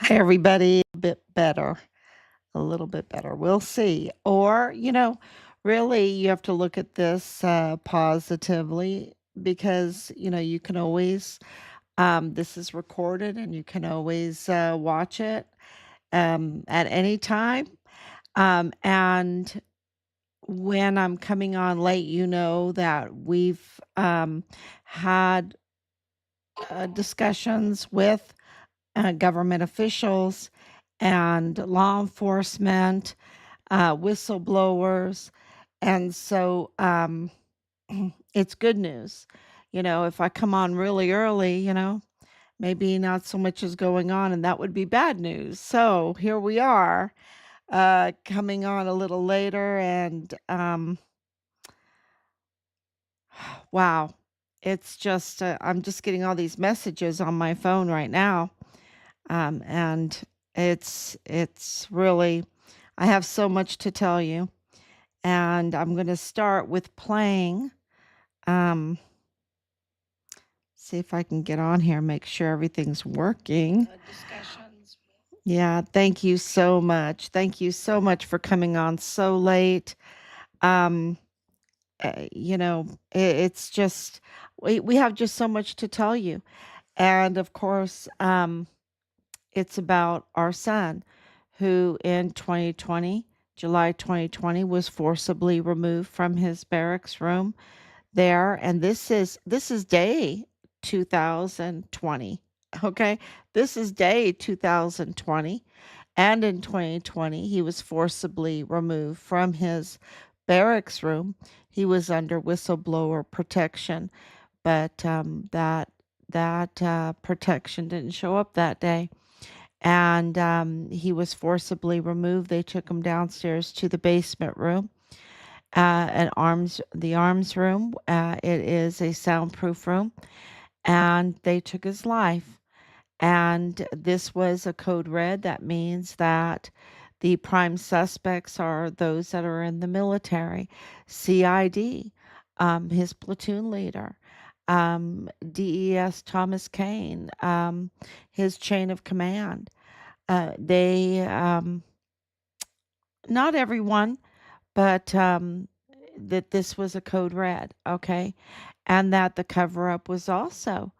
Hi, everybody. A bit better, a little bit better. We'll see. Or, really, you have to look at this positively because, you can always, this is recorded and you can always watch it at any time. And when I'm coming on late, you know that we've had discussions with government officials and law enforcement, whistleblowers. And so it's good news. If I come on really early, maybe not so much is going on, and that would be bad news. So here we are, coming on a little later, and wow, it's just, I'm just getting all these messages on my phone right now. And it's really, I have so much to tell you, and I'm going to start with playing. Um, see if I can get on here, make sure everything's working. Discussions. Yeah, thank you so much. Thank you so much for coming on so late. Um, it's just we have just so much to tell you, and of course, it's about our son, who in 2020, July 2020, was forcibly removed from his barracks room there. And this is day 2020. Okay. This is day 2020. And in 2020, he was forcibly removed from his barracks room. He was under whistleblower protection, but that protection didn't show up that day, and he was forcibly removed. They took him downstairs to the basement room, the arms room. It is a soundproof room, and they took his life. And this was a code red. That means that the prime suspects are those that are in the military, CID, his platoon leader, DES Thomas Kane, his chain of command. They, not everyone, but that this was a code red, okay? And that the cover up was also,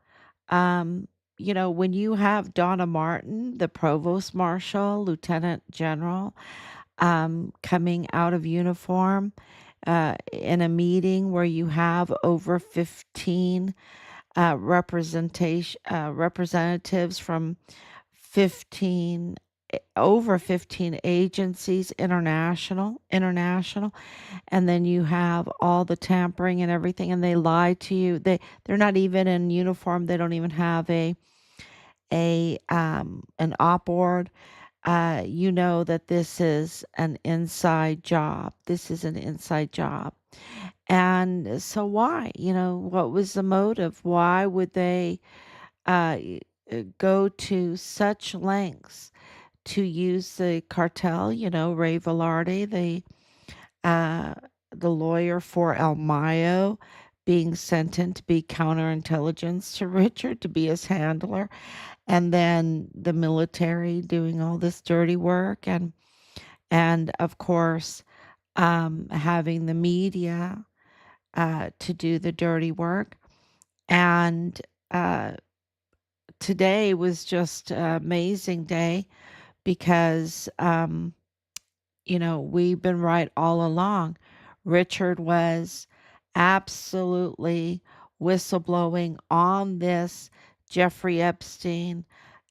um, when you have Donna Martin, the provost marshal, lieutenant general, coming out of uniform in a meeting where you have over 15 representatives from 15 over 15 agencies, international, and then you have all the tampering and everything, and they lie to you. They're not even in uniform. They don't even have a an op board. You know that this is an inside job. This is an inside job. And so why? What was the motive? Why would they uh, go to such lengths to use the cartel? Ray Velarde, uh, the lawyer for El Mayo, being sent in to be counterintelligence to Richard to be his handler, and then the military doing all this dirty work, and of course, having the media to do the dirty work. And uh, today was just an amazing day because, we've been right all along. Richard was absolutely whistleblowing on this Jeffrey Epstein,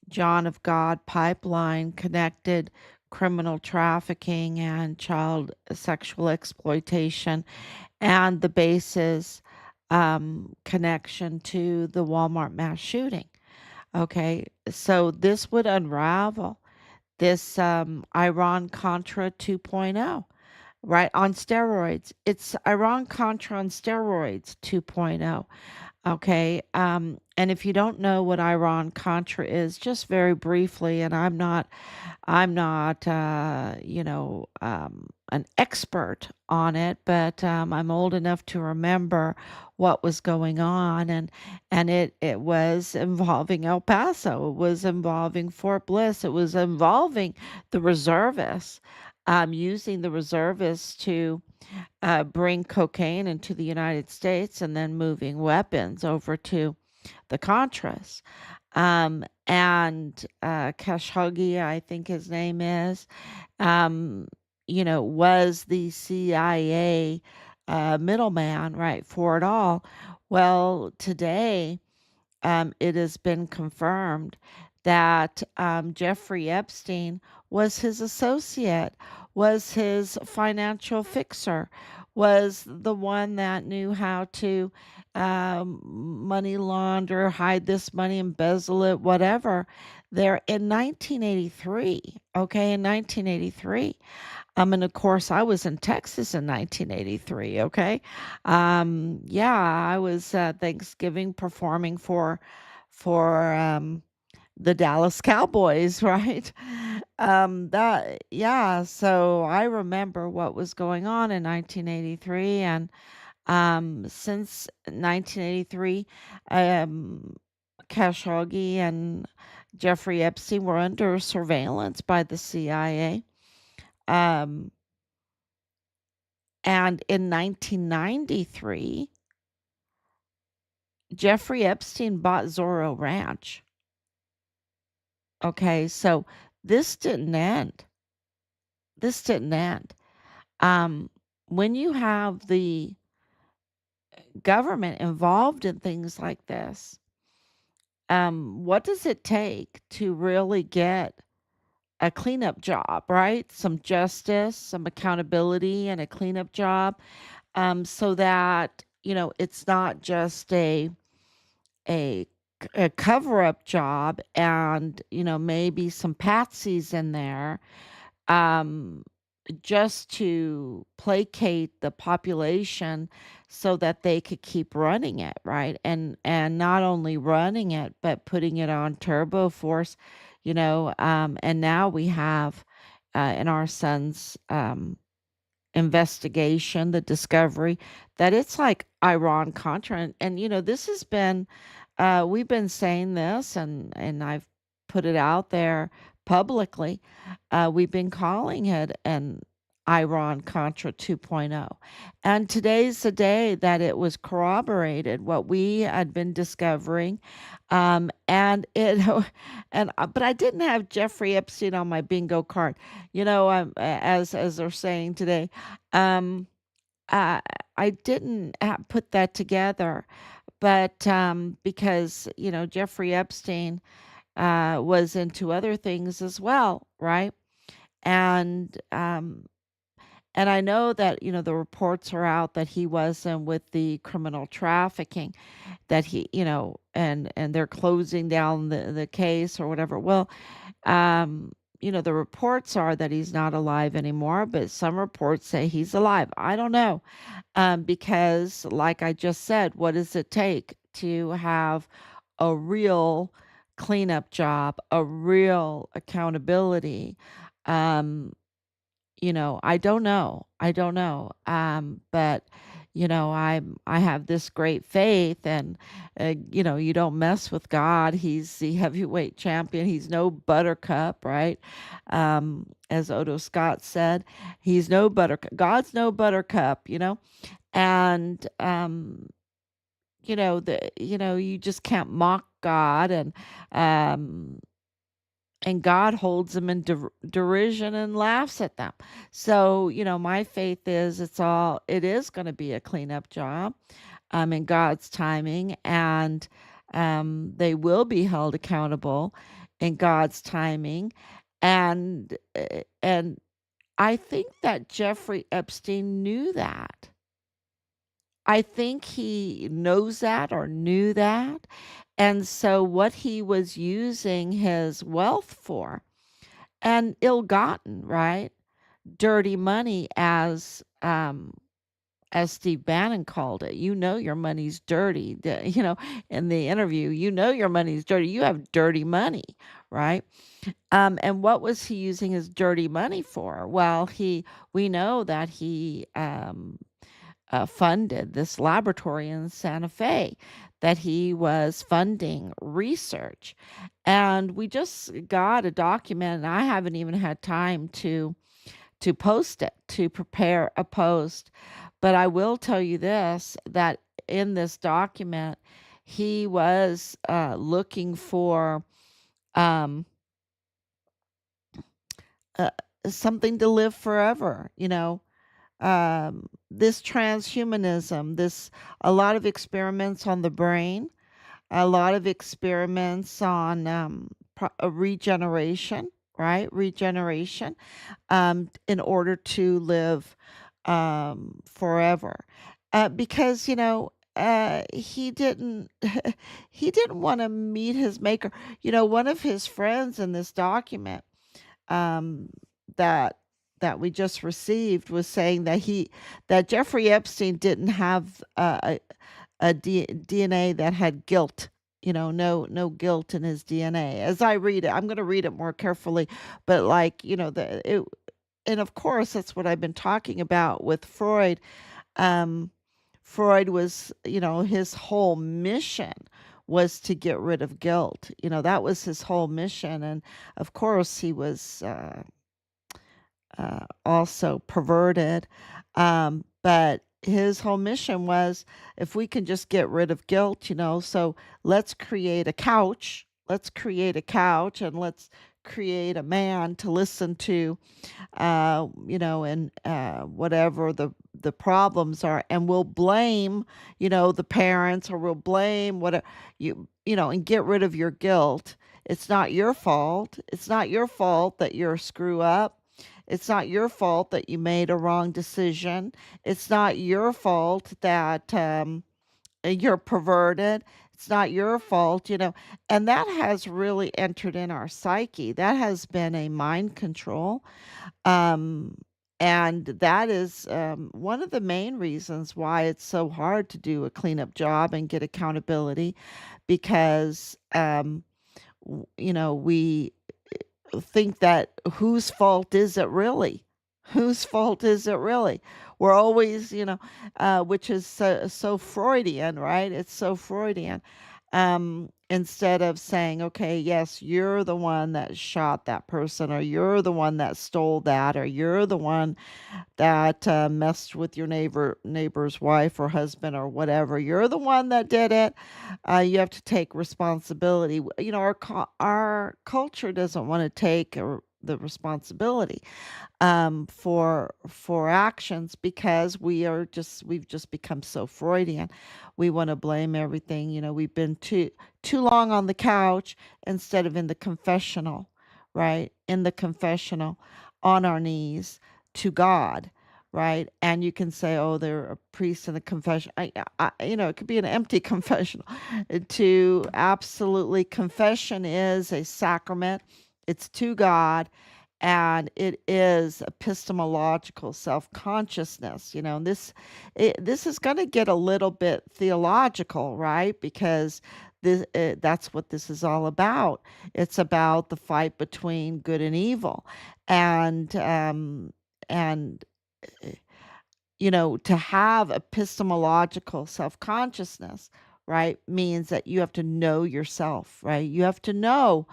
John of God pipeline connected criminal trafficking and child sexual exploitation, and the basis connection to the Walmart mass shooting. Okay, so this would unravel this Iran-Contra 2.0, right, on steroids. It's Iran-Contra on steroids 2.0. Okay, And if you don't know what Iran-Contra is, just very briefly, and I'm not an expert on it, but I'm old enough to remember what was going on, and it was involving El Paso, it was involving Fort Bliss, it was involving the reservists, using the reservists to bring cocaine into the United States and then moving weapons over to the Contras. And Khashoggi, I think his name is, um, was the CIA middleman, right, for it all. Well, today, it has been confirmed that Jeffrey Epstein was his associate, was his financial fixer, was the one that knew how to money launder, hide this money, embezzle it, whatever. There in 1983, okay, in 1983. And of course, I was in Texas in 1983. Okay, yeah, I was Thanksgiving performing for the Dallas Cowboys, right? That yeah. So I remember what was going on in 1983, and since 1983, um, Khashoggi and Jeffrey Epstein were under surveillance by the CIA. Um, And in 1993, Jeffrey Epstein bought Zorro Ranch. Okay, so this didn't end. This didn't end. Um, when you have the government involved in things like this, what does it take to really get a cleanup job, right? Some justice, some accountability, and a cleanup job, so that it's not just a a cover-up job and, maybe some patsies in there, um, just to placate the population so that they could keep running it, right? And not only running it, but putting it on turbo force, and now we have in our son's investigation, the discovery that it's like Iran-Contra. And this has been, we've been saying this, and I've put it out there publicly. We've been calling it an Iran-Contra 2.0. And today's the day that it was corroborated, what we had been discovering. And it, but I didn't have Jeffrey Epstein on my bingo card. As they're saying today, um, I I didn't put that together, but because Jeffrey Epstein was into other things as well, right? And and I know that the reports are out that he wasn't with the criminal trafficking, that he and they're closing down the case or whatever. Well, the reports are that he's not alive anymore, but some reports say he's alive. I don't know. Because, like I just said, what does it take to have a real cleanup job, a real accountability? Um, I don't know. I don't know. But I have this great faith, and you don't mess with God. He's the heavyweight champion. He's no buttercup, right? As Odo Scott said, he's no buttercup. God's no buttercup, and you just can't mock God, and God holds them in derision and laughs at them. So, my faith is it is going to be a cleanup job in God's timing, and they will be held accountable in God's timing. And I think that Jeffrey Epstein knew that. I think he knows that or knew that. And so, what he was using his wealth for, and ill gotten, right? Dirty money, as Steve Bannon called it, you know your money's dirty. In the interview, you know your money's dirty. You have dirty money, right? And what was he using his dirty money for? Well, we know that he funded this laboratory in Santa Fe, that he was funding research. And we just got a document, and I haven't even had time to post it, to prepare a post. But I will tell you this, that in this document, he was looking for um, uh, something to live forever, this transhumanism, this a lot of experiments on the brain, a lot of experiments on regeneration, right? Regeneration, in order to live forever, because he didn't he didn't want to meet his maker. One of his friends in this document um, that we just received was saying that Jeffrey Epstein didn't have DNA that had guilt. No guilt in his DNA. As I read it, I'm going to read it more carefully, but like and of course that's what I've been talking about with Freud. Um, Freud was, his whole mission was to get rid of guilt. That was his whole mission, and of course he was also perverted. But his whole mission was, if we can just get rid of guilt, so let's create a couch. Let's create a couch and let's create a man to listen to, and whatever the problems are, and we'll blame, the parents, or we'll blame whatever and get rid of your guilt. It's not your fault. It's not your fault that you're a screw up. It's not your fault that you made a wrong decision. It's not your fault that you're perverted. It's not your fault, and that has really entered in our psyche. That has been a mind control. Um, and that is one of the main reasons why it's so hard to do a cleanup job and get accountability, because, we think that whose fault is it really? Whose fault is it really? We're always, which is so Freudian, right? It's so Freudian. Instead of saying, okay, yes, you're the one that shot that person, or you're the one that stole that, or you're the one that messed with your neighbor's wife or husband or whatever. You're the one that did it. You have to take responsibility. Our culture doesn't want to take the responsibility for actions, because we've just become so Freudian. We want to blame everything. We've been too long on the couch instead of in the confessional, right? In the confessional, on our knees to God, right? And you can say, oh, they're a priest in the confession. It could be an empty confessional. To absolutely, confession is a sacrament. It's to God, and it is epistemological self-consciousness. And this is going to get a little bit theological, right? Because that's what this is all about. It's about the fight between good and evil, and to have epistemological self-consciousness, right, means that you have to know yourself, right? You have to know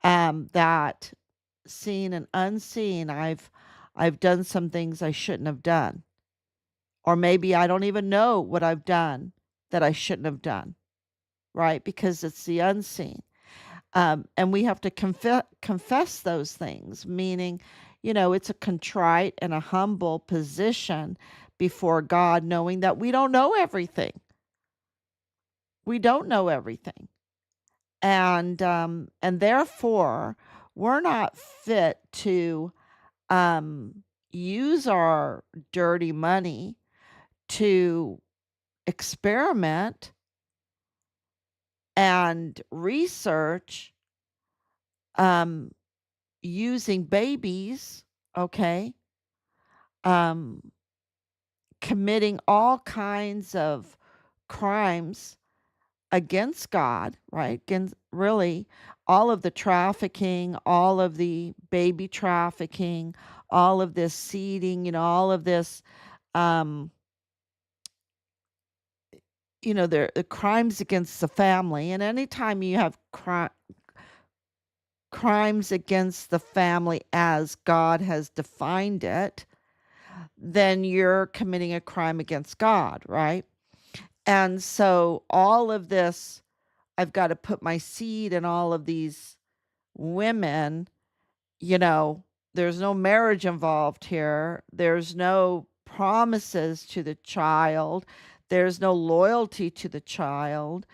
that, seen and unseen, I've done some things I shouldn't have done, or maybe I don't even know what I've done that I shouldn't have done, right? Because it's the unseen. And we have to confess those things, meaning, it's a contrite and a humble position before God, knowing that we don't know everything. We don't know everything. And therefore, we're not fit to use our dirty money to experiment and research, um, using babies, okay, um, committing all kinds of crimes against God, right? Against really all of the trafficking, all of the baby trafficking, all of this seeding, all of this, um, the crimes against the family. And anytime you have crimes against the family as God has defined it, then you're committing a crime against God, right? And so all of this, I've got to put my seed in all of these women, you know, there's no marriage involved here. There's no promises to the child. There's no loyalty to the child.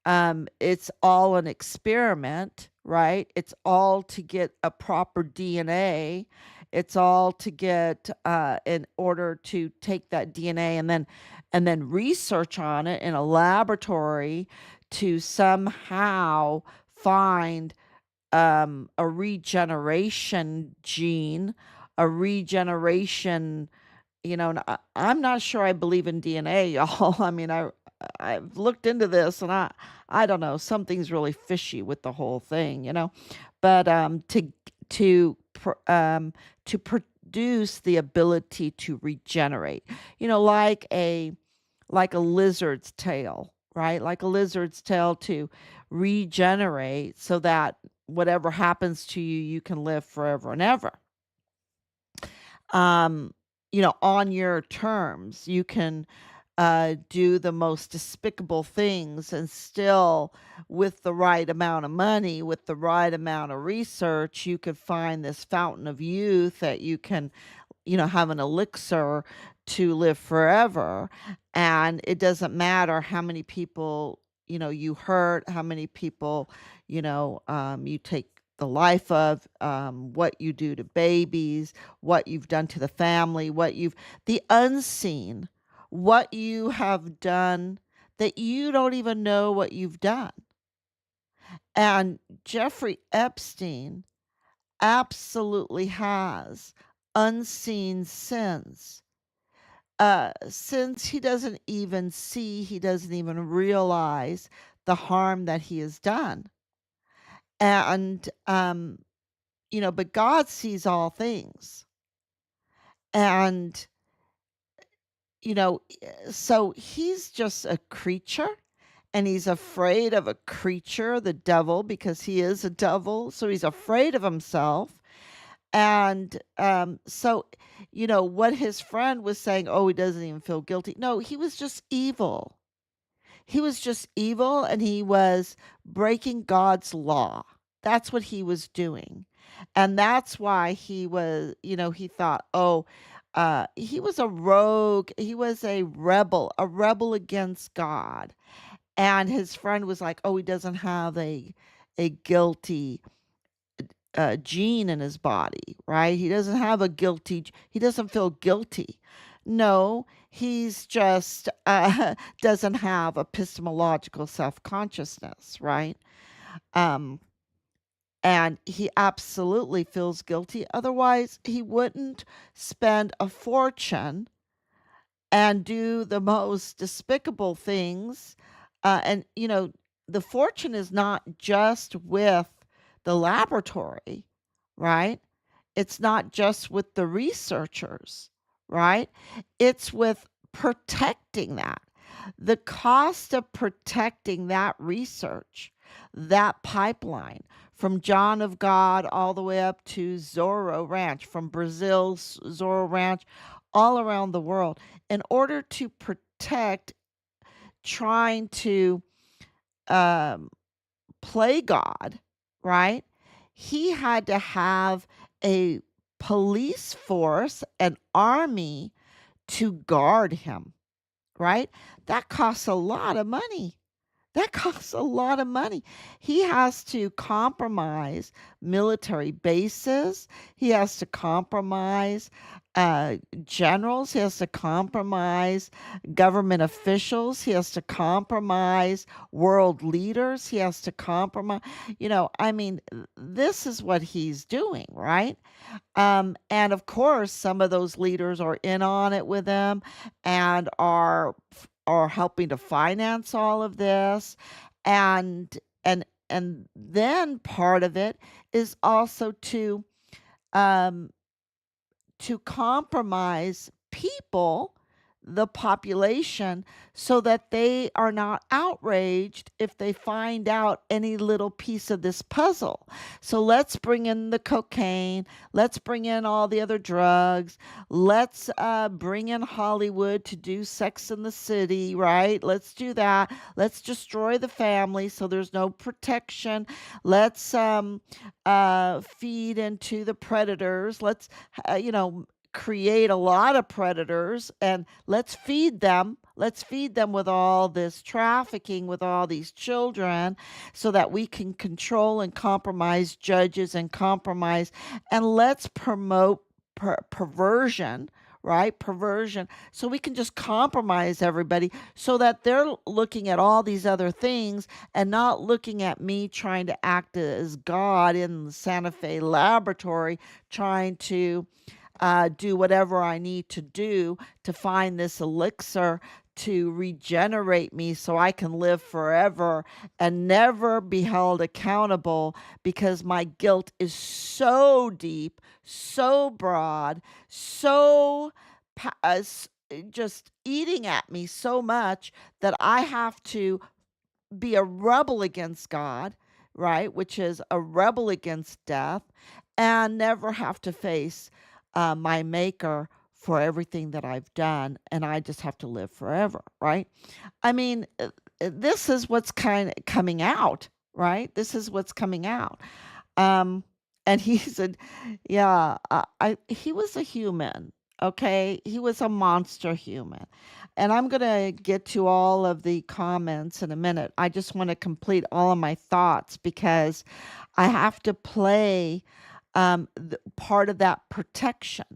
It's all an experiment, right? It's all to get a proper DNA. It's all to get in order to take that DNA and then research on it in a laboratory to somehow find a regeneration gene, a regeneration, and I'm not sure I believe in DNA, y'all. I mean, I've looked into this and I don't know, something's really fishy with the whole thing. But to produce the ability to regenerate, like a lizard's tail, right? Like a lizard's tail to regenerate so that whatever happens to you, you can live forever and ever. Um, on your terms, you can do the most despicable things and still, with the right amount of money, with the right amount of research, you could find this fountain of youth that you can have an elixir to live forever. And it doesn't matter how many people, you hurt, how many people, you take the life of, what you do to babies, what you've done to the family, the unseen, what you have done that you don't even know what you've done. And Jeffrey Epstein absolutely has unseen sins. Since he doesn't even see, he doesn't even realize the harm that he has done. And, but God sees all things. And, so he's just a creature and he's afraid of a creature, the devil, because he is a devil. So he's afraid of himself. And so, what his friend was saying, oh, he doesn't even feel guilty. No, he was just evil. He was just evil and he was breaking God's law. That's what he was doing. And that's why he was, he thought, oh, he was a rogue. He was a rebel against God. And his friend was like, oh, he doesn't have a guilty gene in his body, right? He doesn't have he doesn't feel guilty. No, he's just doesn't have epistemological self-consciousness, right? Um, and he absolutely feels guilty. Otherwise, he wouldn't spend a fortune and do the most despicable things. And, the fortune is not just with the laboratory, right? It's not just with the researchers, right? It's with protecting that. The cost of protecting that research, that pipeline from John of God all the way up to Zorro Ranch, from Brazil's Zorro Ranch, all around the world, in order to protect trying to um, play God, right? He had to have a police force, an army to guard him, right? That costs a lot of money. That costs a lot of money. He has to compromise military bases. He has to compromise uh, generals. He has to compromise government officials. He has to compromise world leaders. He has to compromise, I mean, this is what he's doing, right? And of course, some of those leaders are in on it with them and are helping to finance all of this. And and then part of it is also um, to compromise people, the population, so that they are not outraged if they find out any little piece of this puzzle. So let's bring in the cocaine, let's bring in all the other drugs, let's bring in Hollywood to do Sex in the City, right? Let's do that. Let's destroy the family so there's no protection. Let's feed into the predators. Let's create a lot of predators and let's feed them. Let's feed them with all this trafficking, with all these children, so that we can control and compromise judges and compromise. And let's promote perversion, right? Perversion. So we can just compromise everybody so that they're looking at all these other things and not looking at me trying to act as God in the Santa Fe laboratory, trying to do whatever I need to do to find this elixir to regenerate me so I can live forever and never be held accountable, because my guilt is so deep, so broad, so just eating at me so much that I have to be a rebel against God, right? Which is a rebel against death, and never have to face my maker for everything that I've done. And I just have to live forever, right? I mean, this is what's kind of coming out, right? This is what's coming out. Um, and he said, yeah, he was a human. Okay. He was a monster human. And I'm going to get to all of the comments in a minute. I just want to complete all of my thoughts because I have to play part of that protection,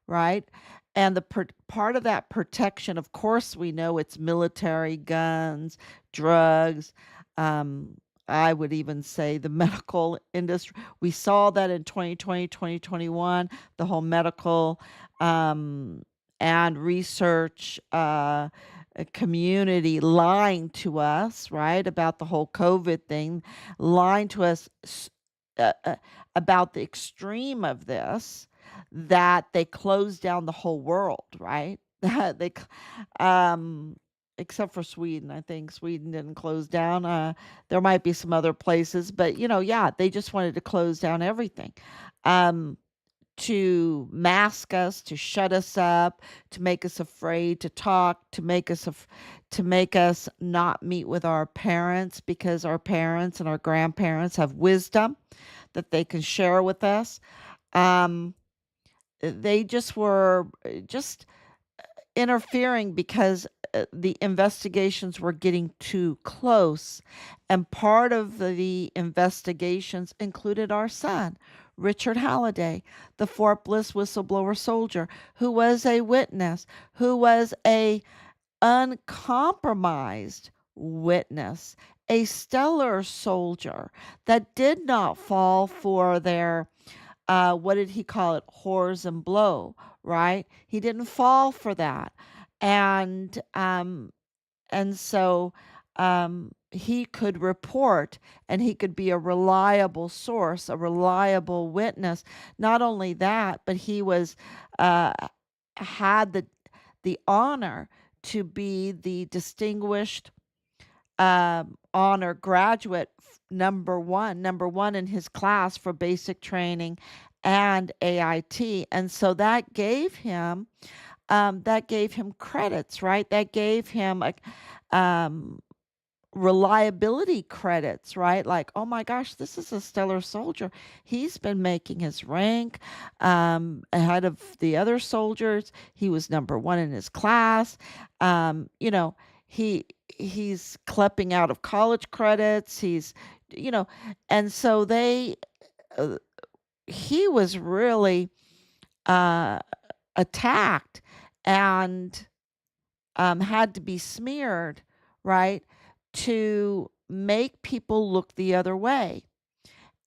right? And the part of that protection, of course, we know it's military, guns, drugs. Um, I would even say the medical industry. We saw that in 2020, 2021, the whole medical um, and research community lying to us, right, about the whole COVID thing, lying to us uh, uh, about the extreme of this, that they closed down the whole world, right? They, um, except for Sweden, I think Sweden didn't close down. There might be some other places, but yeah, they just wanted to close down everything. Um, to mask us, to shut us up, to make us afraid to talk, to make us not meet with our parents, because our parents and our grandparents have wisdom that they can share with us. Um, they just were just interfering because the investigations were getting too close. And part of the investigations included our son, Richard Halliday, the Fort Bliss whistleblower soldier, who was a witness, who was a uncompromised witness, a stellar soldier that did not fall for their what did he call it? Whores and blow, right? He didn't fall for that. And so he could report, and he could be a reliable source, a reliable witness. Not only that, but he was uh, had the honor to be the distinguished honor graduate, number one in his class for basic training and AIT. And so that gave him credits, right? That gave him um, reliability credits, right? Like, oh my gosh, this is a stellar soldier. He's been making his rank ahead of the other soldiers. He was number one in his class. You know, he he's clipping out of college credits. He's, you know, and so he was really attacked and had to be smeared, right, to make people look the other way.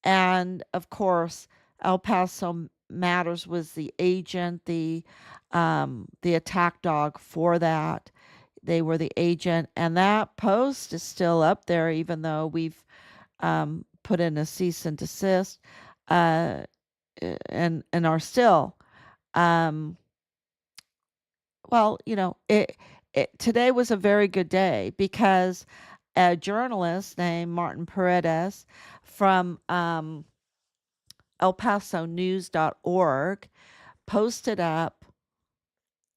And of course, El Paso Matters was the agent, the attack dog for that. They were the agent, and that post is still up there, even though we've put in a cease and desist, uh, and are still. Um, well, today was a very good day because a journalist named Martin Paredes from elpasonews.org posted up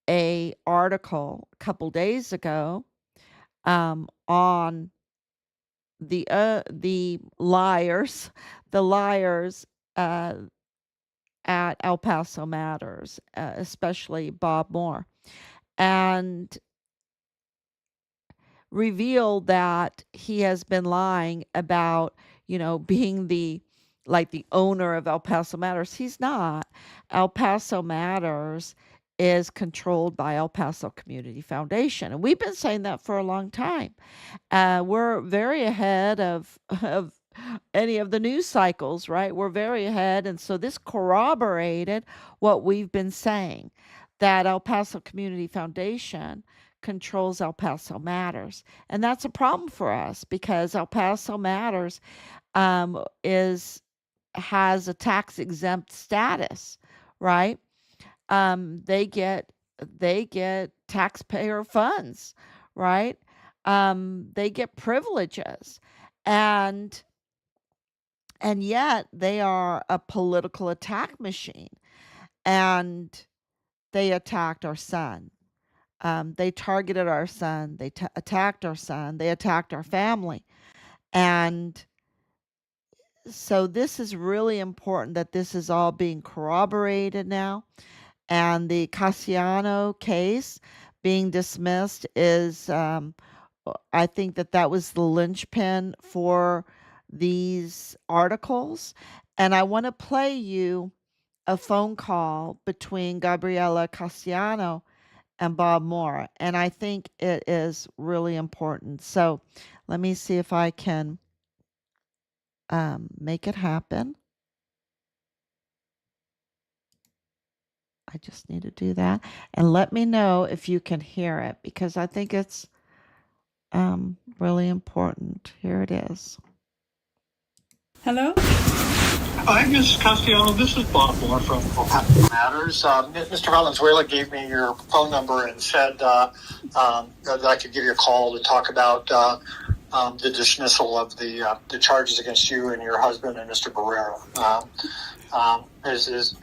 a article a couple days ago on the liars, the liars at El Paso Matters, especially Bob Moore, and revealed that he has been lying about, being the owner of El Paso Matters. He's not. El Paso Matters is controlled by El Paso Community Foundation, and we've been saying that for a long time. We're very ahead of any of the news cycles, right? We're very ahead, and so this corroborated what we've been saying, that El Paso Community Foundation controls El Paso Matters. And that's a problem for us because El Paso Matters has a tax exempt status, right? They get taxpayer funds, right? They get privileges, and yet they are a political attack machine, and they attacked our son. They targeted our son. They attacked our son. They attacked our family. And so this is really important that this is all being corroborated now. And the Casiano case being dismissed is, I think that was the linchpin for these articles. And I want to play you a phone call between Gabriela Casiano and Bob Moore, and I think it is really important. So let me see if I can make it happen. I just need to do that, and let me know if you can hear it because I think it's really important. Here it is. Hello? Hi, Ms. Castellano. This is Bob Moore from Paso Matters. Mr. Valenzuela gave me your phone number and said that I could give you a call to talk about the dismissal of the charges against you and your husband and Mr. Barrera. Is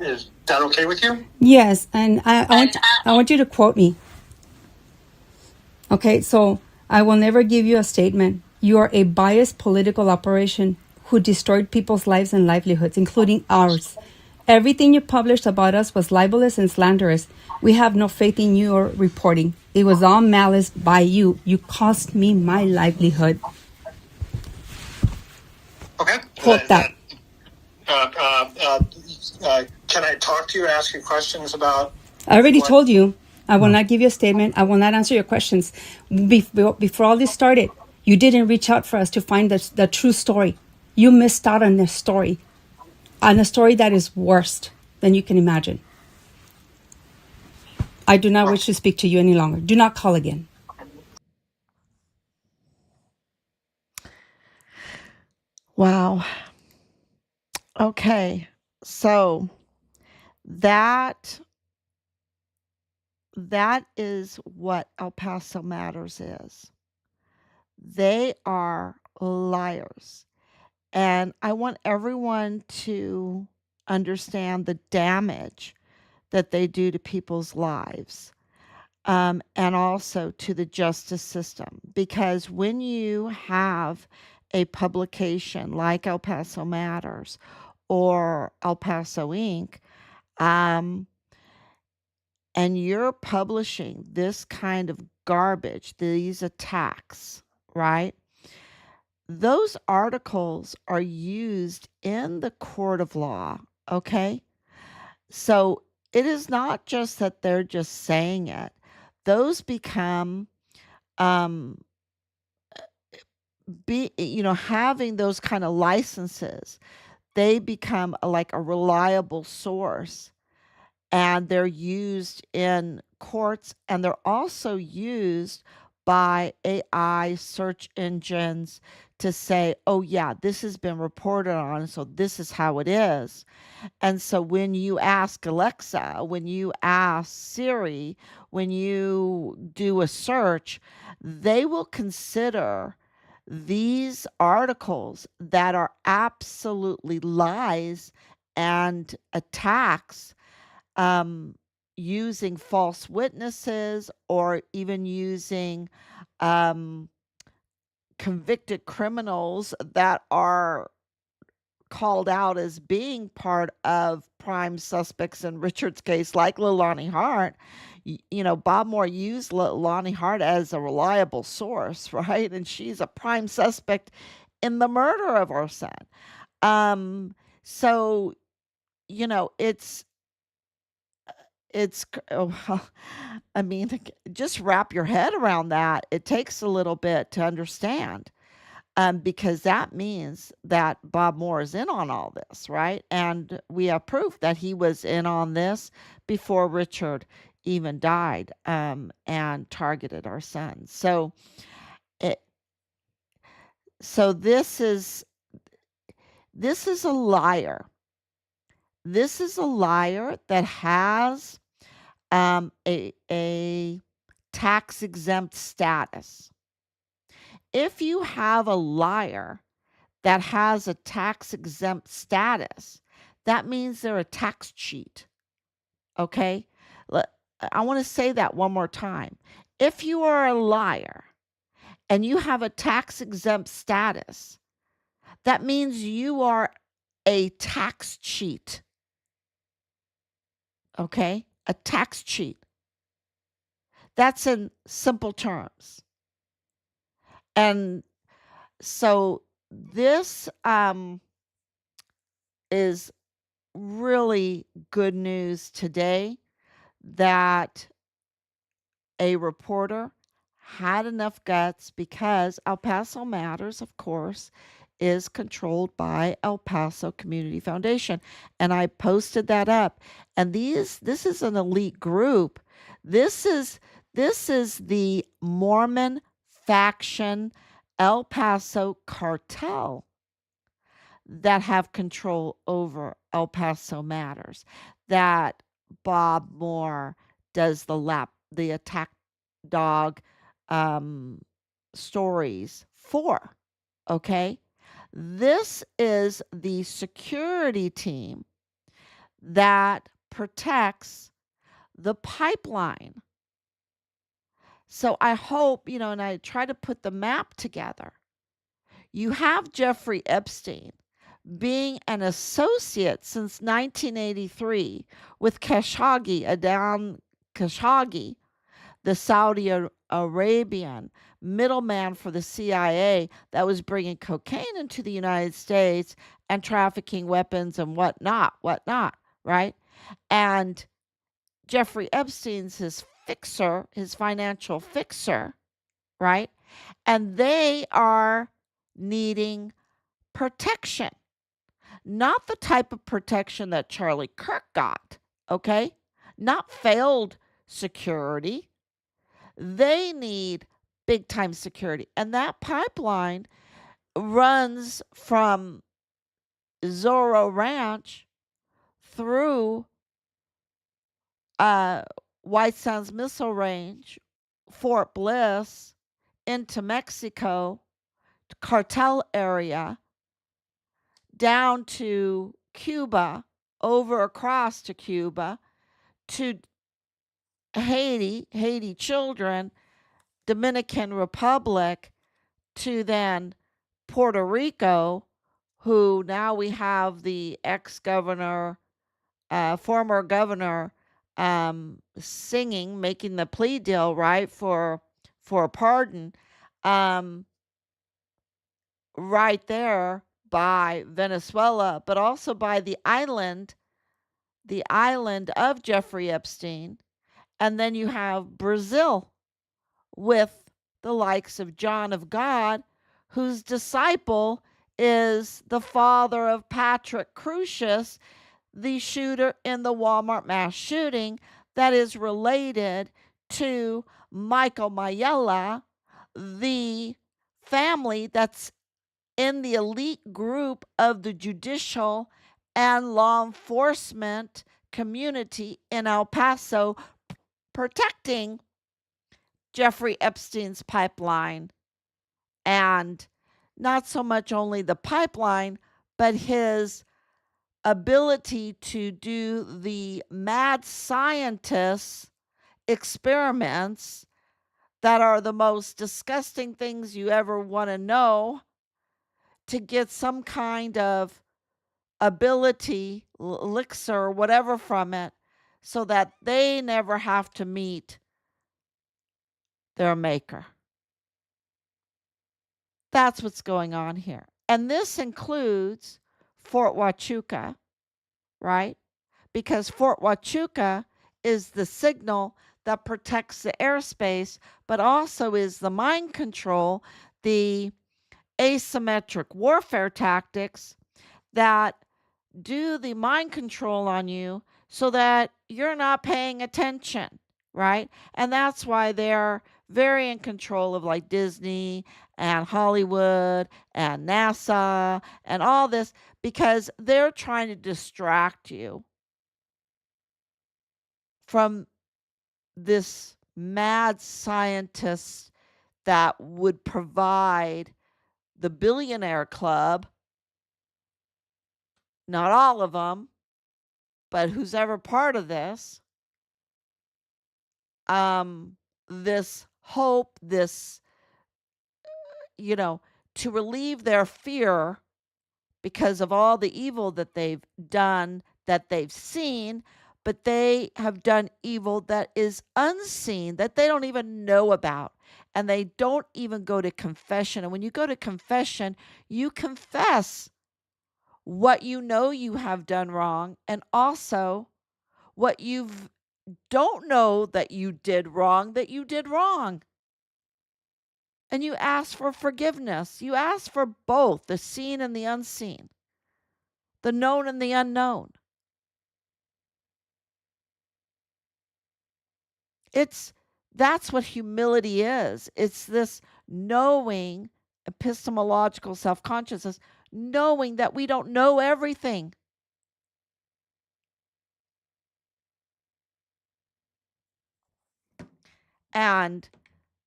that okay with you? Yes, and I want you to quote me. Okay, so I will never give you a statement. You are a biased political operation who destroyed people's lives and livelihoods, including ours. Everything you published about us was libelous and slanderous. We have no faith in your reporting. It was all malice by you. You cost me my livelihood. Okay. Quote that. Can I talk to you and ask you questions about? I already told you. I will not give you a statement. I will not answer your questions. Before all this started, you didn't reach out for us to find the true story. You missed out on a story that is worse than you can imagine. I do not wish to speak to you any longer. Do not call again. Wow. Okay. So that is what El Paso Matters is. They are liars. And I want everyone to understand the damage that they do to people's lives, and also to the justice system. Because when you have a publication like El Paso Matters or El Paso Inc., and you're publishing this kind of garbage, these attacks, right? Those articles are used in the court of law, okay? So it is not just that they're just saying it. Those become um having those kind of licenses, they become like a reliable source, and they're used in courts, and they're also used by AI search engines to say, oh yeah, this has been reported on, so this is how it is. And so when you ask Alexa, when you ask Siri, when you do a search, they will consider these articles that are absolutely lies and attacks, um, using false witnesses, or even using um, convicted criminals that are called out as being part of prime suspects in Richard's case, like Leilani Hart. Bob Moore used Leilani Hart as a reliable source, right? And she's a prime suspect in the murder of our son. Um, so, it's oh, well, I mean, just wrap your head around that. It takes a little bit to understand, because that means that Bob Moore is in on all this, right? And we have proof that he was in on this before Richard even died, and targeted our son. It, so this is a liar. This is a liar that has a tax exempt status. If you have a liar that has a tax exempt status, that means they're a tax cheat. Okay? I want to say that one more time. If you are a liar and you have a tax exempt status, that means you are a tax cheat. Okay? A tax cheat. That's in simple terms. And so this is really good news today, that a reporter had enough guts, because El Paso Matters, of course, is controlled by El Paso Community Foundation. And I posted that up. And this is an elite group. This is the Mormon faction El Paso cartel that have control over El Paso Matters, that Bob Moore does the attack dog um, stories for. Okay, this is the security team that protects the pipeline. So I hope, and I try to put the map together. You have Jeffrey Epstein being an associate since 1983 with Khashoggi, Adnan Khashoggi, the Saudi Arabian middleman for the CIA that was bringing cocaine into the United States and trafficking weapons and whatnot, right? And Jeffrey Epstein's his fixer, his financial fixer, right? And they are needing protection. Not the type of protection that Charlie Kirk got, okay? Not failed security. They need big time security. And that pipeline runs from Zorro Ranch through uh, White Sands Missile Range, Fort Bliss, into Mexico, cartel area, down to Cuba, over across to Cuba, to Haiti children, Dominican Republic, to then Puerto Rico, who now we have the ex-governor, former governor, singing, making the plea deal, right, for a pardon. right there by Venezuela, but also by the island of Jeffrey Epstein. And then you have Brazil with the likes of John of God, whose disciple is the father of Patrick Crucius, the shooter in the Walmart mass shooting that is related to Michael Mayella, the family that's in the elite group of the judicial and law enforcement community in El Paso protecting Jeffrey Epstein's pipeline, and not so much only the pipeline, but his ability to do the mad scientist experiments that are the most disgusting things you ever want to know to get some kind of ability, elixir, whatever from it, so that they never have to meet their maker. That's what's going on here. And this includes Fort Huachuca, right? Because Fort Huachuca is the signal that protects the airspace, but also is the mind control, the asymmetric warfare tactics that do the mind control on you so that you're not paying attention, right? And that's why they're very in control of like Disney and Hollywood and NASA and all this, because they're trying to distract you from this mad scientist that would provide the billionaire club, not all of them, but who's ever part of this hope, this, you know, to relieve their fear because of all the evil that they've done, that they've seen, but they have done evil that is unseen, that they don't even know about. And they don't even go to confession. And when you go to confession, you confess what you know you have done wrong, and also what you don't know that you did wrong, that you did wrong. And you ask for forgiveness. You ask for both the seen and the unseen, the known and the unknown. That's what humility is. It's this knowing, epistemological self-consciousness, knowing that we don't know everything. And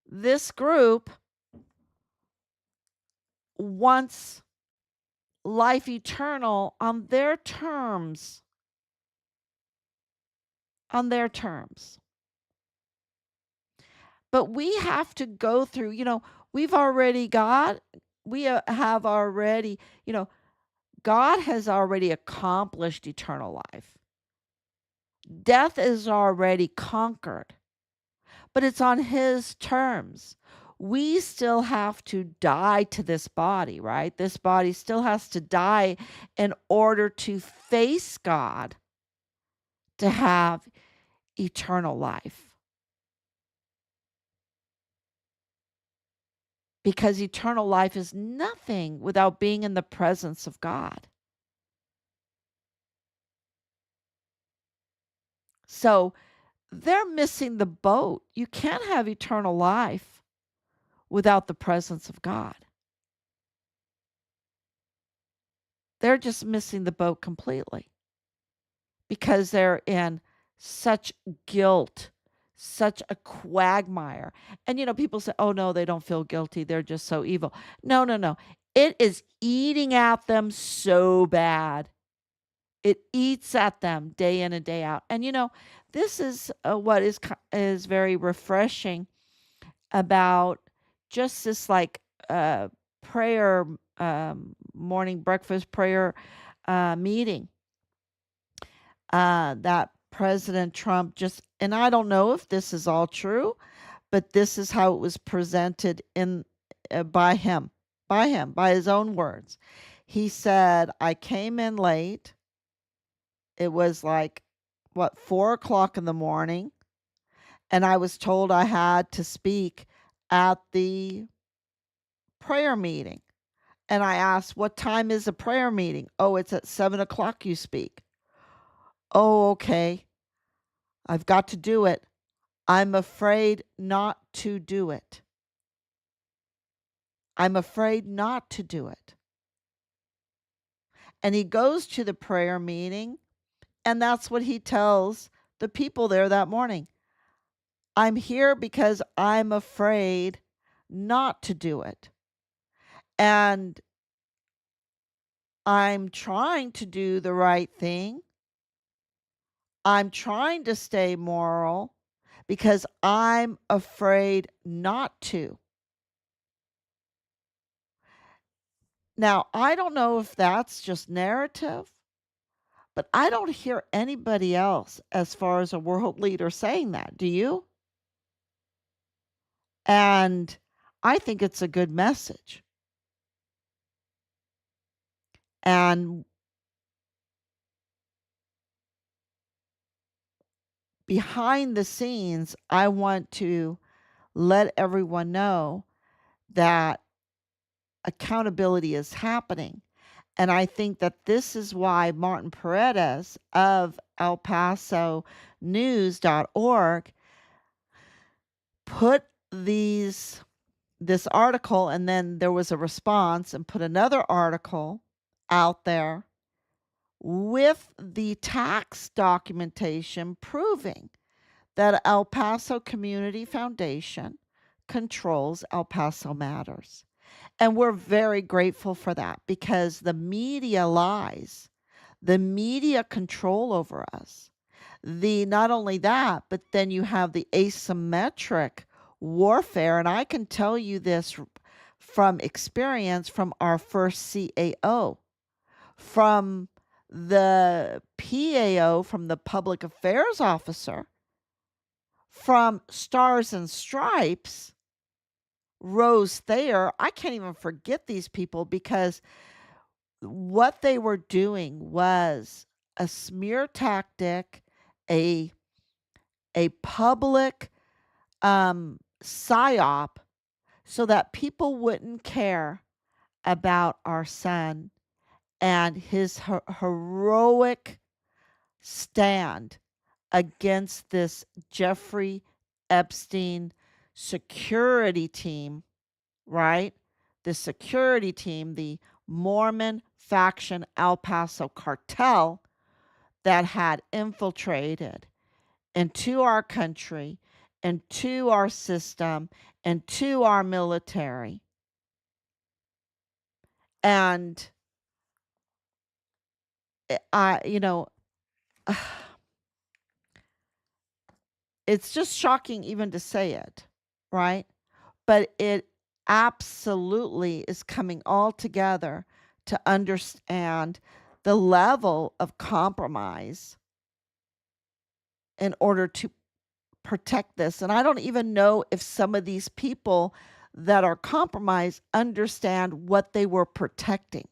this group wants life eternal on their terms. On their terms. But we have to go through, we've already got, we have already, God has already accomplished eternal life. Death is already conquered, but it's on his terms. We still have to die to this body, right? This body still has to die in order to face God, to have eternal life. Because eternal life is nothing without being in the presence of God. So they're missing the boat. You can't have eternal life without the presence of God. They're just missing the boat completely because they're in such guilt, such a quagmire. And, people say, oh, no, they don't feel guilty. They're just so evil. No, no, no. It is eating at them so bad. It eats at them day in and day out. And, this is what is very refreshing about just this like prayer, morning breakfast prayer meeting that President Trump just, and I don't know if this is all true, but this is how it was presented by him. by him, by his own words. He said, I came in late. It was like, 4 o'clock in the morning. And I was told I had to speak at the prayer meeting. And I asked, what time is a prayer meeting? Oh, it's at 7 o'clock you speak. Oh, okay. I've got to do it. I'm afraid not to do it. I'm afraid not to do it. And he goes to the prayer meeting, and that's what he tells the people there that morning. I'm here because I'm afraid not to do it. And I'm trying to do the right thing. I'm trying to stay moral because I'm afraid not to. Now, I don't know if that's just narrative, but I don't hear anybody else as far as a world leader saying that. Do you? And I think it's a good message. And behind the scenes, I want to let everyone know that accountability is happening. And I think that this is why Martin Paredes of El Paso News.org put this article, and then there was a response, and put another article out there with the tax documentation proving that El Paso Community Foundation controls El Paso Matters. And we're very grateful for that because the media lies. The media control over us. Not only that, but then you have the asymmetric warfare. And I can tell you this from experience from our first CAO, from the PAO, from the public affairs officer, from Stars and Stripes, Rose Thayer. I can't even forget these people because what they were doing was a smear tactic, a public psyop, so that people wouldn't care about our son and his heroic stand against this Jeffrey Epstein security team, right? The security team, the Mormon faction El Paso cartel that had infiltrated into our country, into our system, into our military. And you know, it's just shocking even to say it, right? But it absolutely is coming all together to understand the level of compromise in order to protect this. And I don't even know if some of these people that are compromised understand what they were protecting.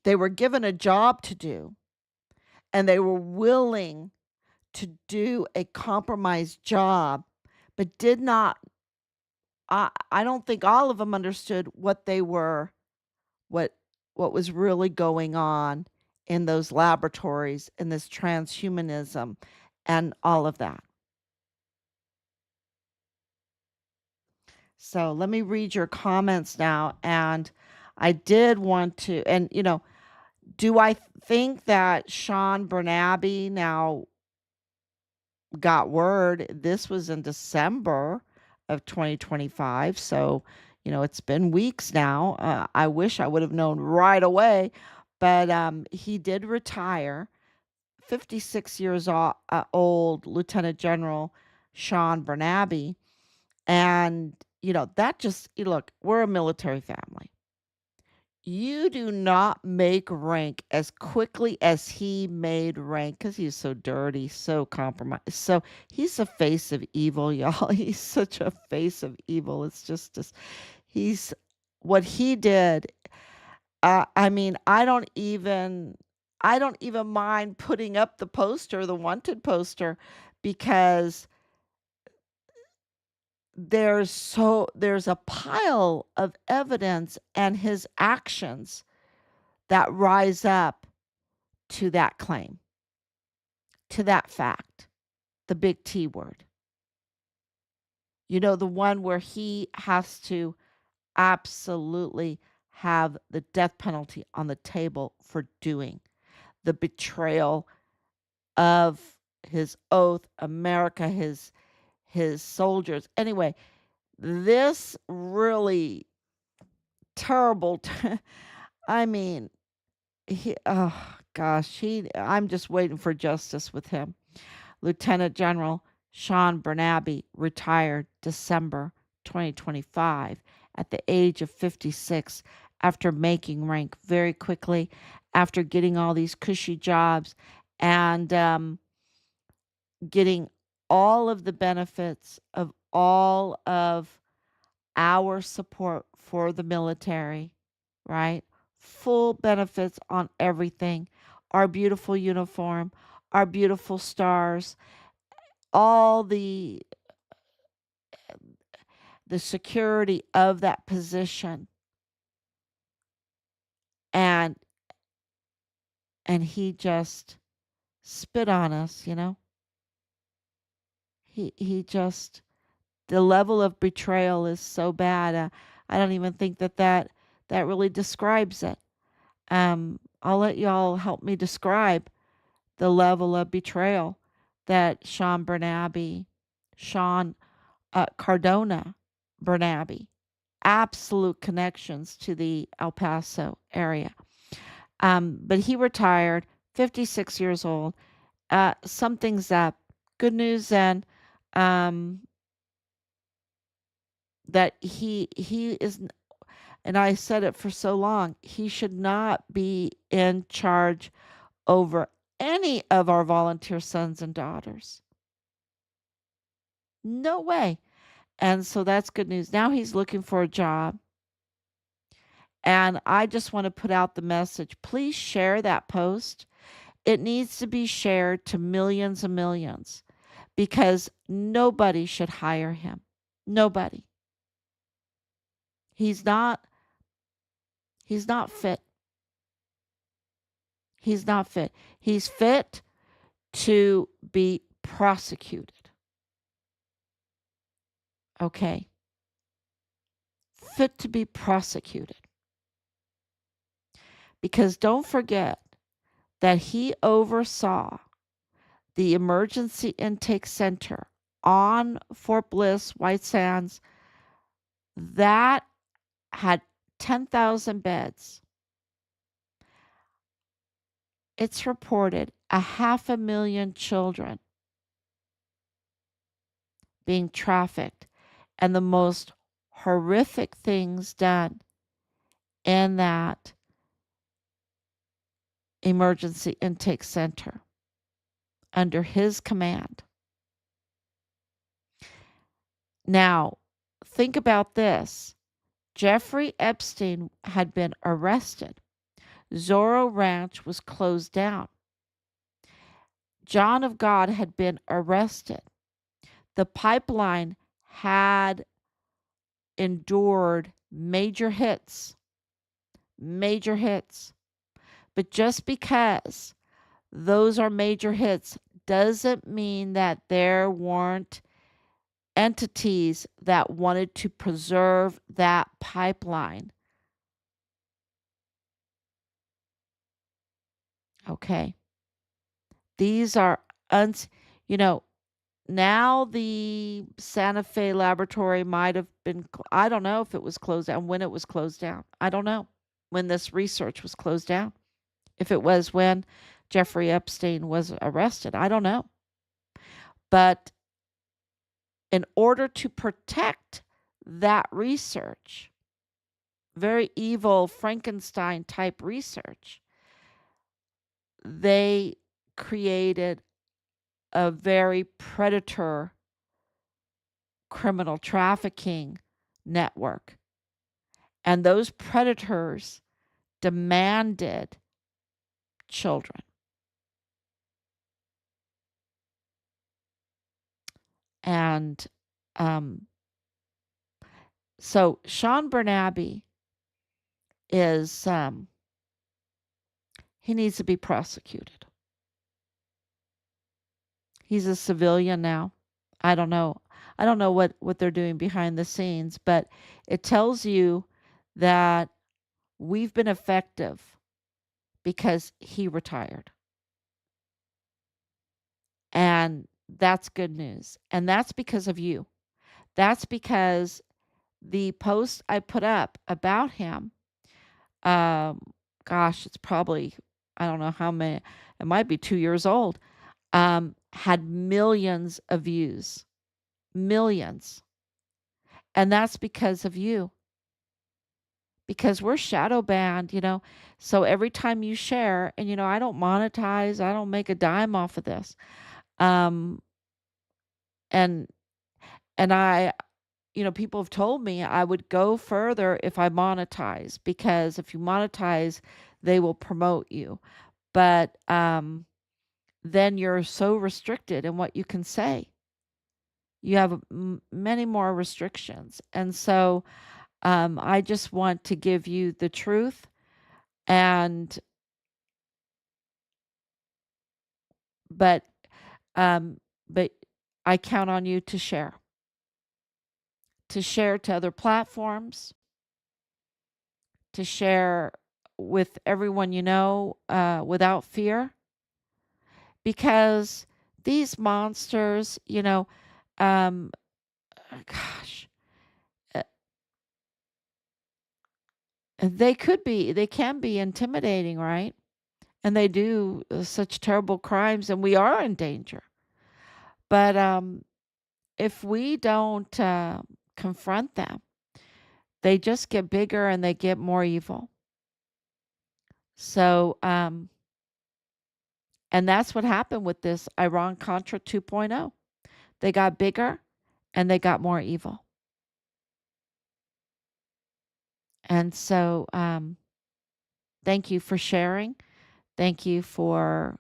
They were given a job to do, and they were willing to do a compromised job, but did not. I don't think all of them understood what they were, what was really going on in those laboratories, in this transhumanism, and all of that. So let me read your comments now. And I did want to, and do I think that Sean Bernabe now got word? This was in December of 2025. So, it's been weeks now. I wish I would have known right away, but he did retire. 56 years old, Lieutenant General Sean Bernabe. And, that just, look, we're a military family. You do not make rank as quickly as he made rank because he's so dirty, so compromised. So he's the face of evil, y'all. He's such a face of evil. It's just he's what he did. I mean, I don't even mind putting up the poster, the wanted poster, because there's a pile of evidence and his actions that rise up to that claim, to that fact, the big T word. You know, the one where he has to absolutely have the death penalty on the table for doing the betrayal of his oath, America, his soldiers. Anyway, this really terrible I mean, oh gosh, I'm just waiting for justice with him. Lieutenant General Sean Bernabe retired December 2025 at the age of 56 after making rank very quickly, after getting all these cushy jobs and getting all of the benefits of all of our support for the military, right? Full benefits on everything. Our beautiful uniform, our beautiful stars, all the security of that position. And and he just spit on us, you know? He just the level of betrayal is so bad. I don't even think that really describes it. I'll let y'all help me describe the level of betrayal that Sean Cardona Bernabe, absolute connections to the El Paso area. But he retired, 56 years old. Something's up. Good news then, um, that he is, and I said it for so long, he should not be in charge over any of our volunteer sons and daughters. No way. And so that's good news. Now he's looking for a job. And I just want to put out the message. Please share that post. It needs to be shared to millions and millions because nobody should hire him. Nobody. He's not he's not fit. He's not fit. He's fit to be prosecuted. Okay. Fit to be prosecuted. Because don't forget that he oversaw the emergency intake center on Fort Bliss, White Sands, that had 10,000 beds. It's reported 500,000 children being trafficked and the most horrific things done in that emergency intake center under his command. Now, think about this. Jeffrey Epstein had been arrested. Zorro Ranch was closed down. John of God had been arrested. The pipeline had endured major hits. Major hits. But just because those are major hits doesn't mean that there weren't entities that wanted to preserve that pipeline. Okay. These are, you know, now the Santa Fe laboratory might have been, I don't know if it was closed down, when it was closed down. I don't know when this research was closed down. If it was when Jeffrey Epstein was arrested, I don't know. But in order to protect that research, very evil Frankenstein type research, they created a very predator criminal trafficking network. And those predators demanded children. And so Sean Bernabe is, he needs to be prosecuted. He's a civilian now. I don't know. I don't know what they're doing behind the scenes, but it tells you that we've been effective because he retired. And that's good news. And that's because of you. That's because the post I put up about him, gosh, it's probably, I don't know how many, it might be 2 years old, had millions of views. Millions. And that's because of you. Because we're shadow banned, So every time you share, and I don't monetize, I don't make a dime off of this. Um, and I, people have told me I would go further if I monetize, because if you monetize, they will promote you. But then you're so restricted in what you can say. You have many more restrictions. And so I just want to give you the truth, and but um, but I count on you to share to other platforms, to share with everyone without fear, because these monsters, um, gosh, uh, they can be intimidating, right? And they do such terrible crimes, and we are in danger. But if we don't confront them, they just get bigger and they get more evil. So, and that's what happened with this Iran-Contra 2.0. They got bigger and they got more evil. And so, thank you for sharing. Thank you for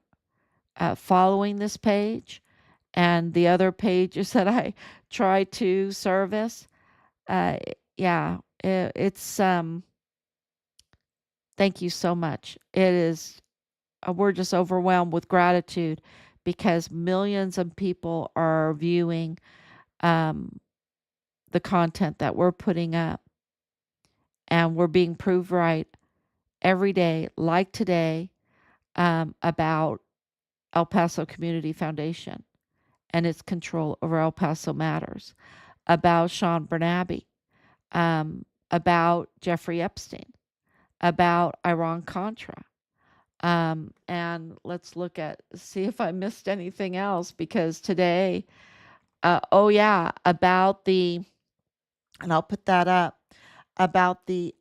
following this page and the other pages that I try to service. Uh, yeah, it's thank you so much. It is, we're just overwhelmed with gratitude because millions of people are viewing the content that we're putting up, and we're being proved right every day, like today, about El Paso Community Foundation and its control over El Paso Matters, about Sean Bernabe, about Jeffrey Epstein, about Iran-Contra. And let's see if I missed anything else, because today, about and I'll put that up, about the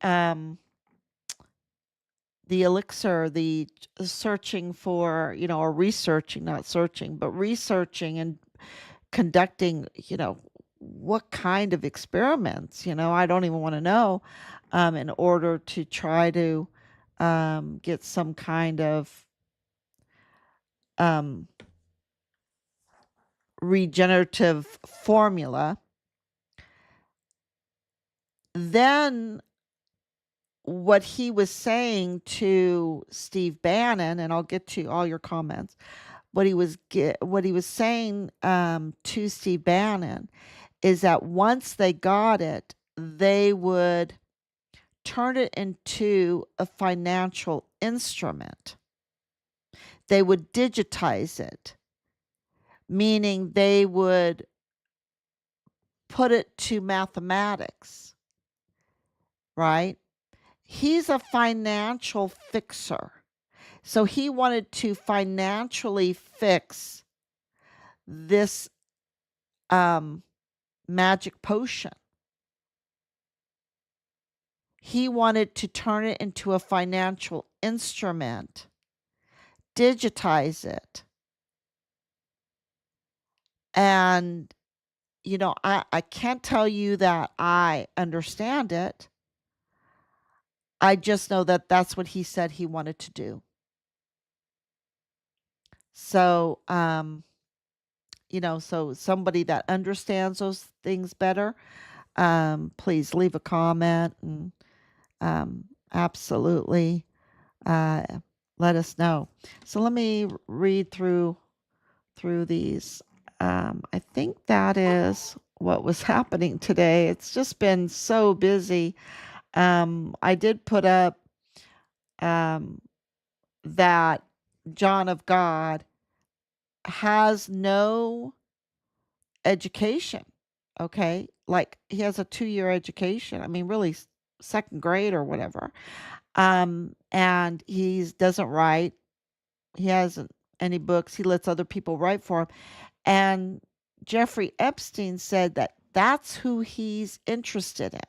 elixir, the searching for, or researching, not searching, but researching and conducting, what kind of experiments, I don't even want to know, in order to try to get some kind of regenerative formula. Then what he was saying to Steve Bannon, and I'll get to all your comments, what he was saying to Steve Bannon is that once they got it, they would turn it into a financial instrument. They would digitize it, meaning they would put it to mathematics, right? He's a financial fixer. So he wanted to financially fix this magic potion. He wanted to turn it into a financial instrument, digitize it. And, I can't tell you that I understand it. I just know that that's what he said he wanted to do. So, so somebody that understands those things better, please leave a comment and absolutely uh, let us know. So let me read through these. I think that is what was happening today. It's just been so busy. I did put up um, that John of God has no education. Okay. Like he has a 2-year education. I mean, really second grade or whatever. And he doesn't write. He hasn't any books. He lets other people write for him. And Jeffrey Epstein said that that's who he's interested in.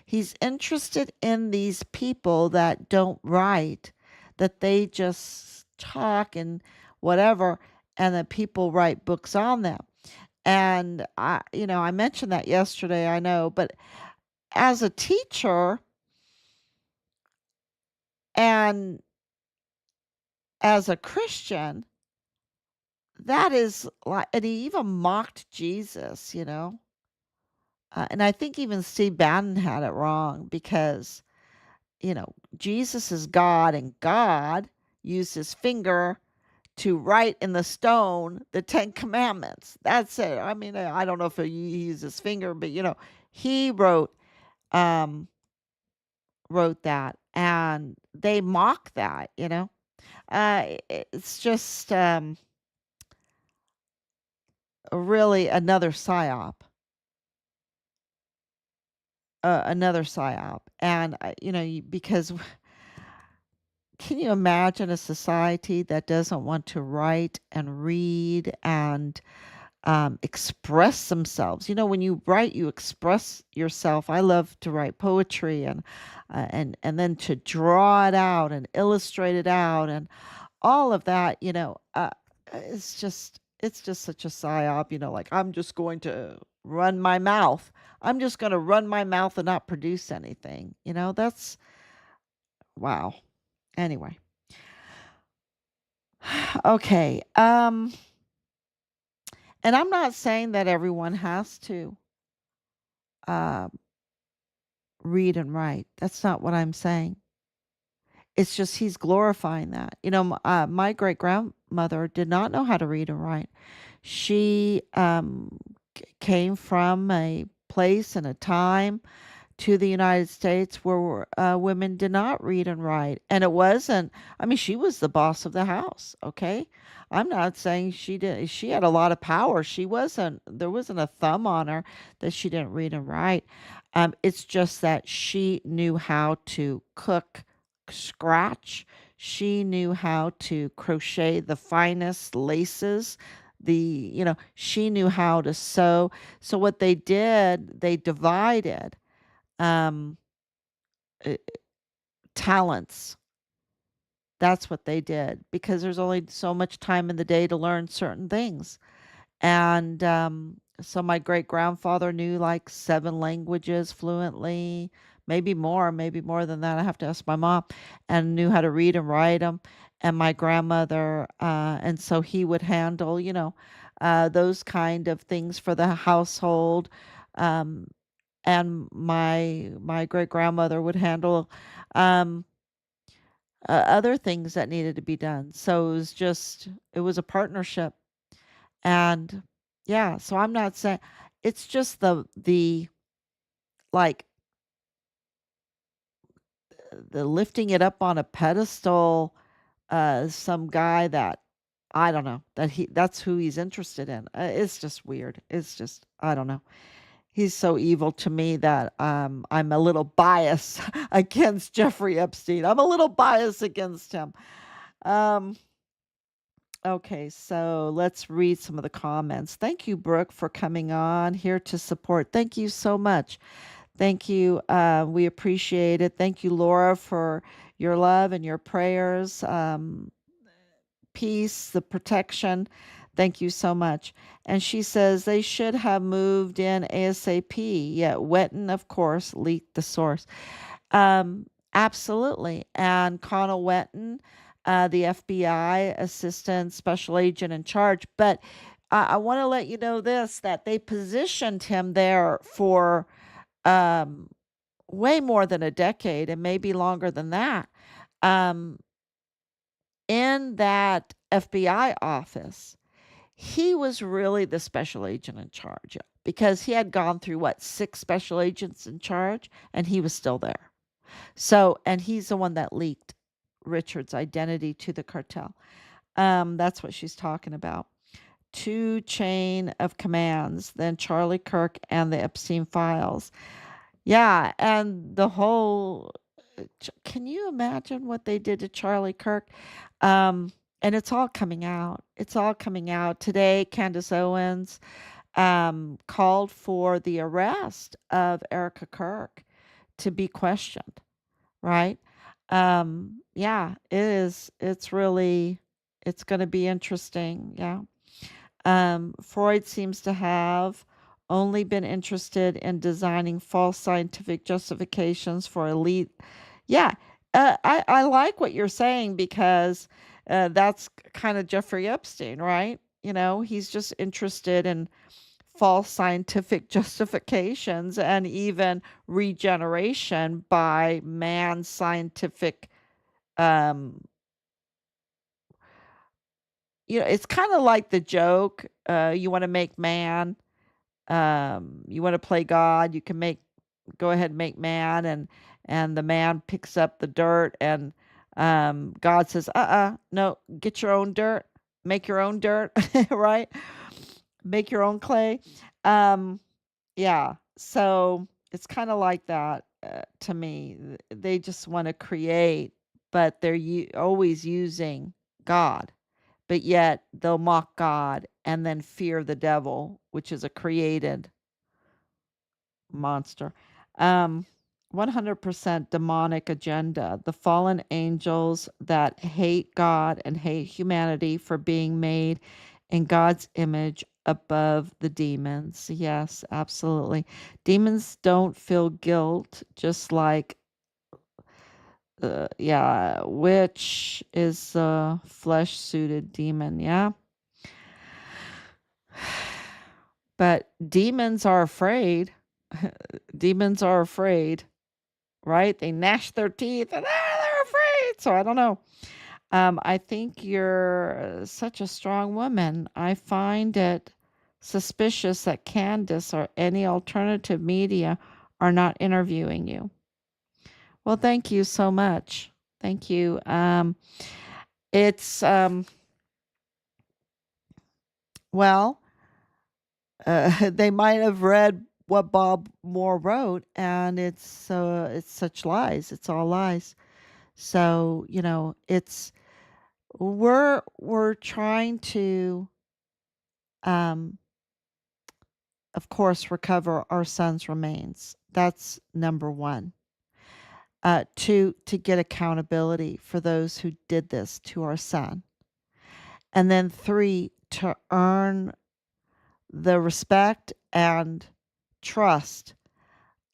He's interested in these people that don't write, that they just talk and whatever, and that people write books on them. And I mentioned that yesterday, I know, but as a teacher and as a Christian, that is like, and he even mocked Jesus. And I think even Steve Bannon had it wrong because, Jesus is God and God used his finger to write in the stone the 10 commandments. That's it. I mean, I don't know if he used his finger, but he um wrote that and they mock that. It's just really another psyop. Another psyop. And because can you imagine a society that doesn't want to write and read and express themselves? When you write, you express yourself. I love to write poetry and then to draw it out and illustrate it out and all of that. It's just such a psyop. Like I'm just going to run my mouth. I'm just going to run my mouth and not produce anything. That's wow. Anyway. Okay. And I'm not saying that everyone has to uh, read and write. That's not what I'm saying. It's just he's glorifying that. My great grandmother did not know how to read and write. She came from a place and a time to the United States where women did not read and write. And it wasn't, I mean, she was the boss of the house, okay? I'm not saying she did. She had a lot of power. There wasn't a thumb on her that she didn't read and write. It's just that she knew how to cook scratch. She knew how to crochet the finest laces. She knew how to sew. So what they did, they divided um, uh, talents. That's what they did because there's only so much time in the day to learn certain things. And so my great grandfather knew like 7 languages fluently, maybe more than that. I have to ask my mom, and knew how to read and write them. And my grandmother, and so he would handle, those kind of things for the household. Um, and my great grandmother would handle um, other things that needed to be done. So it was a partnership, and yeah. So I'm not saying it's just the like the lifting it up on a pedestal. Some guy that I don't know that's who he's interested in. It's just weird. It's just I don't know. He's so evil to me that I'm a little biased against Jeffrey Epstein. I'm a little biased against him. Um, okay, so let's read some of the comments. Thank you, Brooke, for coming on here to support. Thank you so much. Thank you. We appreciate it. Thank you, Laura, for your love and your prayers. Peace, the protection. Thank you so much. And she says they should have moved in ASAP. Yeah, Wetton, of course, leaked the source. Absolutely. And Connell Wetton, the FBI assistant special agent in charge. But I want to let you know this, that they positioned him there for um, way more than a decade and maybe longer than that. Um, in that FBI office, he was really the special agent in charge because he had gone through what, 6 special agents in charge, and he was still there. So, and he's the one that leaked Richard's identity to the cartel. That's what she's talking about. 2 chain of commands, then Charlie Kirk and the Epstein files. Yeah, and the whole can you imagine what they did to Charlie Kirk? And it's all coming out. It's all coming out. Today, Candace Owens called for the arrest of Erica Kirk to be questioned, right? Yeah, it is. It's really, it's going to be interesting. Yeah. Freud seems to have only been interested in designing false scientific justifications for elite. Yeah, I like what you're saying because that's kind of Jeffrey Epstein, right? You know, he's just interested in false scientific justifications and even regeneration by man's scientific. Um, it's kind of like the joke. You want to make man. You want to play God, you can go ahead and make man, and the man picks up the dirt, and God says, no, get your own dirt, make your own dirt, right? Make your own clay. Um, yeah, so it's kind of like that to me. They just want to create, but they're always using God, but yet they'll mock God and then fear the devil, which is a created monster. Um, 100% demonic agenda. The fallen angels that hate God and hate humanity for being made in God's image above the demons. Yes, absolutely. Demons don't feel guilt, just like, yeah, which is a flesh suited demon. Yeah. But demons are afraid. Demons are afraid, right? They gnash their teeth and they're afraid. So I don't know. I think you're such a strong woman. I find it suspicious that Candace or any alternative media are not interviewing you. Well, thank you so much. Thank you. It's well, they might have read what Bob Moore wrote, and it's such lies. It's all lies. So we're trying to, um, of course, recover our son's remains. That's number one. To get accountability for those who did this to our son, and then 3, to earn the respect and trust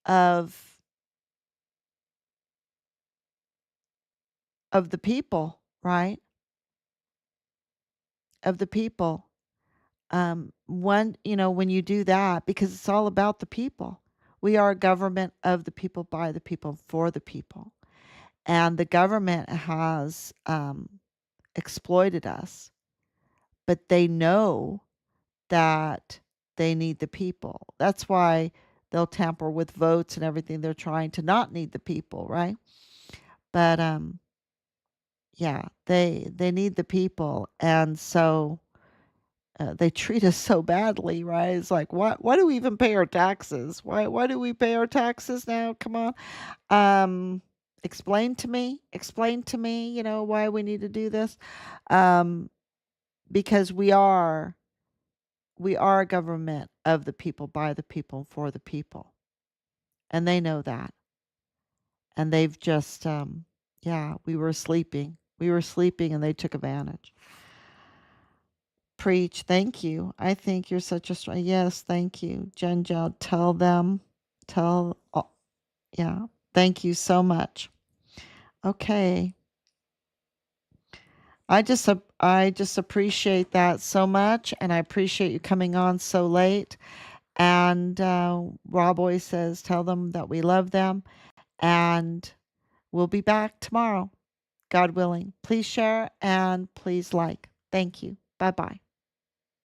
of the people, right? Of the people. When you do that, because it's all about the people. We are a government of the people, by the people, for the people. And the government has exploited us, but they know that they need the people. That's why they'll tamper with votes and everything. They're trying to not need the people, right? But yeah, they need the people, and so they treat us so badly, right? It's like, why do we even pay our taxes? Why do we pay our taxes now? Come on. Um, explain to me, why we need to do this. Um, because we are a government of the people, by the people, for the people. and they know that. And they've just, we were sleeping. We were sleeping and they took advantage. Preach. Thank you. I think you're such a strong. Yes, thank you. Jenja, tell them. Yeah. Thank you so much. Okay. I just appreciate that so much, and I appreciate you coming on so late. And Rob always says, tell them that we love them, and we'll be back tomorrow, God willing. Please share and please like. Thank you. Bye bye.